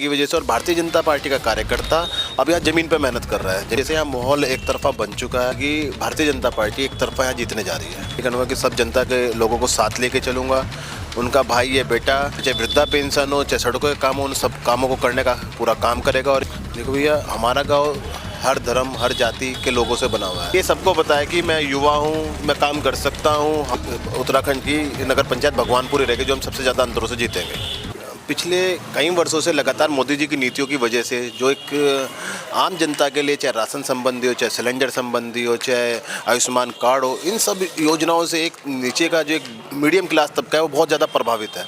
की वजह से और भारतीय जनता पार्टी का कार्यकर्ता अब यहाँ ज़मीन पर मेहनत कर रहा है। जैसे यहाँ माहौल एक तरफा बन चुका है कि भारतीय जनता पार्टी एक तरफा यहाँ जीतने जा रही है। ये कहूँगा कि सब जनता के लोगों को साथ लेके चलूँगा। उनका भाई ये बेटा, चाहे वृद्धा पेंशन हो, चाहे सड़कों के काम हो, उन सब कामों को करने का पूरा काम करेगा। और देखो भैया, हमारा गाँव हर धर्म हर जाति के लोगों से बना हुआ है। ये सबको पता है कि मैं युवा हूँ, मैं काम कर सकता हूँ। उत्तराखंड की नगर पंचायत भगवानपुर ही रहेगी जो हम सबसे ज़्यादा अंतरों से जीतेंगे। पिछले कई वर्षों से लगातार मोदी जी की नीतियों की वजह से जो एक आम जनता के लिए, चाहे राशन संबंधी हो, चाहे सिलेंडर संबंधी हो, चाहे आयुष्मान कार्ड हो, इन सब योजनाओं से एक नीचे का जो एक मीडियम क्लास तबका है वो बहुत ज़्यादा प्रभावित है।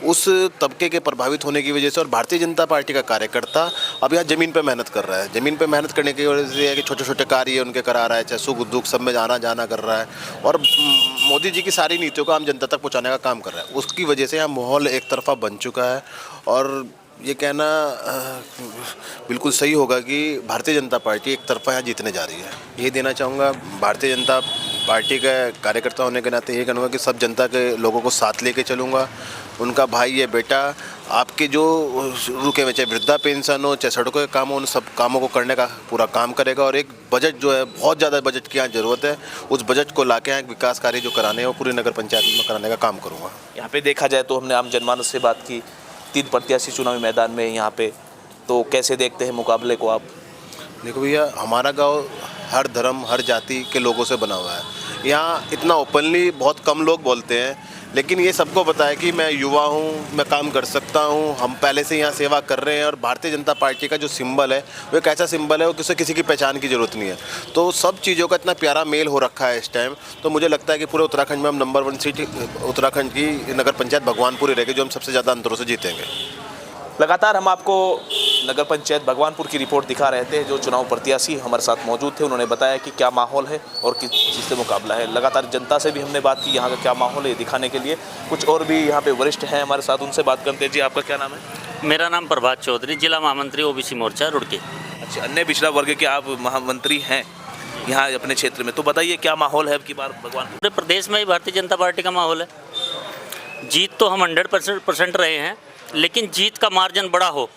उस तबके के प्रभावित होने की वजह से और भारतीय जनता पार्टी का कार्यकर्ता अब यहाँ ज़मीन पर मेहनत कर रहा है। ज़मीन पर मेहनत करने की वजह से है कि छोटे छोटे कार्य उनके करा रहा है, चाहे सुख दुख सब में आना जाना कर रहा है और मोदी जी की सारी नीतियों को आम जनता तक पहुँचाने का काम कर रहा है। उसकी वजह से यहाँ माहौल एक तरफा बन चुका है और ये कहना बिल्कुल सही होगा कि भारतीय जनता पार्टी एक तरफा यहाँ जीतने जा रही है। ये देना चाहूँगा भारतीय जनता पार्टी का कार्यकर्ता होने के नाते, ये कहूँगा कि सब जनता के लोगों को साथ लेके चलूँगा। उनका भाई ये बेटा आपके जो रुके हुए, चाहे वृद्धा पेंशन हो, चाहे सड़कों के काम हो, उन सब कामों को करने का पूरा काम करेगा। और एक बजट जो है, बहुत ज़्यादा बजट की यहाँ ज़रूरत है, उस बजट को लाके यहाँ विकास कार्य जो कराने हैं वो पूरी नगर पंचायत में कराने का काम करूँगा। यहाँ पे देखा जाए तो हमने आम जनमानस से बात की, 3 प्रत्याशी चुनावी मैदान में यहाँ पे, तो कैसे देखते हैं मुकाबले को आप? देखो भैया, हमारा गांव हर धर्म हर जाति के लोगों से बना हुआ है। यहाँ इतना ओपनली बहुत कम लोग बोलते हैं, लेकिन ये सबको पता है कि मैं युवा हूँ, मैं काम कर सकता हूँ। हम पहले से यहाँ सेवा कर रहे हैं और भारतीय जनता पार्टी का जो सिंबल है वो एक ऐसा सिंबल है वो किसी की पहचान की ज़रूरत नहीं है। तो सब चीज़ों का इतना प्यारा मेल हो रखा है इस टाइम, तो मुझे लगता है कि पूरे उत्तराखंड में हम नंबर 1 सीट उत्तराखंड की नगर पंचायत भगवानपुर ही रहेगी जो हम सबसे ज़्यादा अंतरों से जीतेंगे। लगातार हम आपको नगर पंचायत भगवानपुर की रिपोर्ट दिखा रहे थे। जो चुनाव प्रत्याशी हमारे साथ मौजूद थे उन्होंने बताया कि क्या माहौल है और किस चीज़ से मुकाबला है। लगातार जनता से भी हमने बात की, यहाँ का क्या माहौल है दिखाने के लिए। कुछ और भी यहाँ पे वरिष्ठ हैं हमारे साथ, उनसे बात करते हैं। जी, आपका क्या नाम है? मेरा नाम प्रभात चौधरी, जिला महामंत्री ओबीसी मोर्चा रुड़की। अच्छा, अन्य पिछड़ा वर्ग के आप महामंत्री हैं यहाँ अपने क्षेत्र में, तो बताइए क्या माहौल है अब की बार भगवानपुर? पूरे प्रदेश में ही भारतीय जनता पार्टी का माहौल है। जीत तो हम 100% रहे हैं, लेकिन जीत का मार्जिन बड़ा हो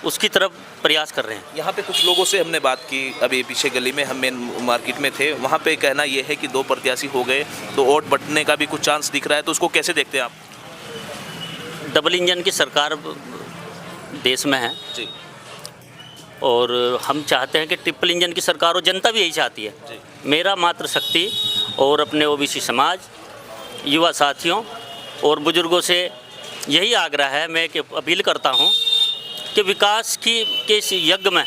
उसकी तरफ प्रयास कर रहे हैं। यहाँ पे कुछ लोगों से हमने बात की, अभी पीछे गली में हम मेन मार्केट में थे, वहाँ पे कहना ये है कि 2 प्रत्याशी हो गए तो वोट बंटने का भी कुछ चांस दिख रहा है, तो उसको कैसे देखते हैं आप? डबल इंजन की सरकार देश में है जी, और हम चाहते हैं कि ट्रिपल इंजन की सरकार हो। जनता भी यही चाहती है जी। मेरा मातृशक्ति और अपने ओबीसी समाज, युवा साथियों और बुजुर्गों से यही आग्रह है, मैं कि अपील करता हूं कि विकास के इस यज्ञ में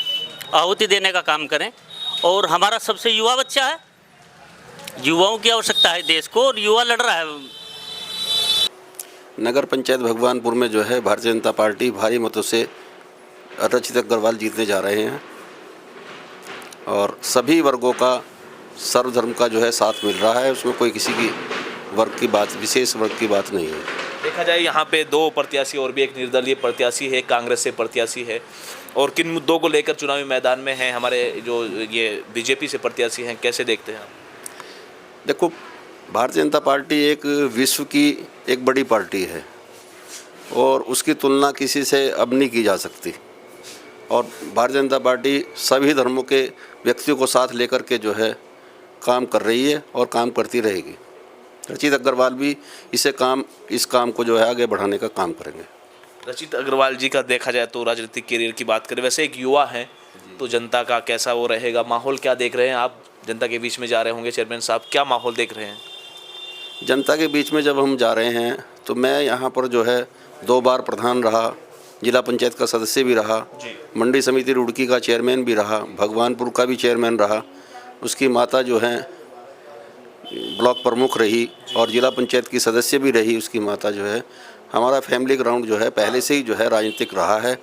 आहुति देने का काम करें। और हमारा सबसे युवा बच्चा है, युवाओं की आवश्यकता है देश को, और युवा लड़ रहा है। नगर पंचायत भगवानपुर में जो है भारतीय जनता पार्टी भारी मतों से रचित अग्रवाल जीतने जा रहे हैं और सभी वर्गों का, सर्वधर्म का जो है साथ मिल रहा है। उसमें कोई किसी की वर्ग की बात, विशेष वर्ग की बात नहीं है। देखा जाए यहाँ पे 2 प्रत्याशी और भी एक निर्दलीय प्रत्याशी है, कांग्रेस से प्रत्याशी है। और किन मुद्दों को लेकर चुनावी मैदान में हैं हमारे जो ये बीजेपी से प्रत्याशी हैं, कैसे देखते हैं आप? देखो, भारतीय जनता पार्टी एक विश्व की एक बड़ी पार्टी है और उसकी तुलना किसी से अब नहीं की जा सकती। और भारतीय जनता पार्टी सभी धर्मों के व्यक्तियों को साथ लेकर के जो है काम कर रही है और काम करती रहेगी। रचित अग्रवाल भी इस काम को जो है आगे बढ़ाने का काम करेंगे। रचित अग्रवाल जी का देखा जाए तो राजनीतिक करियर की बात करें, वैसे एक युवा हैं, तो जनता का कैसा वो रहेगा, माहौल क्या देख रहे हैं आप? जनता के बीच में जा रहे होंगे चेयरमैन साहब, क्या माहौल देख रहे हैं? जनता के बीच में जब हम जा रहे हैं तो मैं यहाँ पर जो है 2 बार प्रधान रहा, जिला पंचायत का सदस्य भी रहा, मंडी समिति रुड़की का चेयरमैन भी रहा, भगवानपुर का भी चेयरमैन रहा। उसकी माता जो है ब्लॉक प्रमुख रही और जिला पंचायत की सदस्य भी रही। उसकी माता जो है, हमारा फैमिली ग्राउंड जो है पहले से ही जो है राजनीतिक रहा है।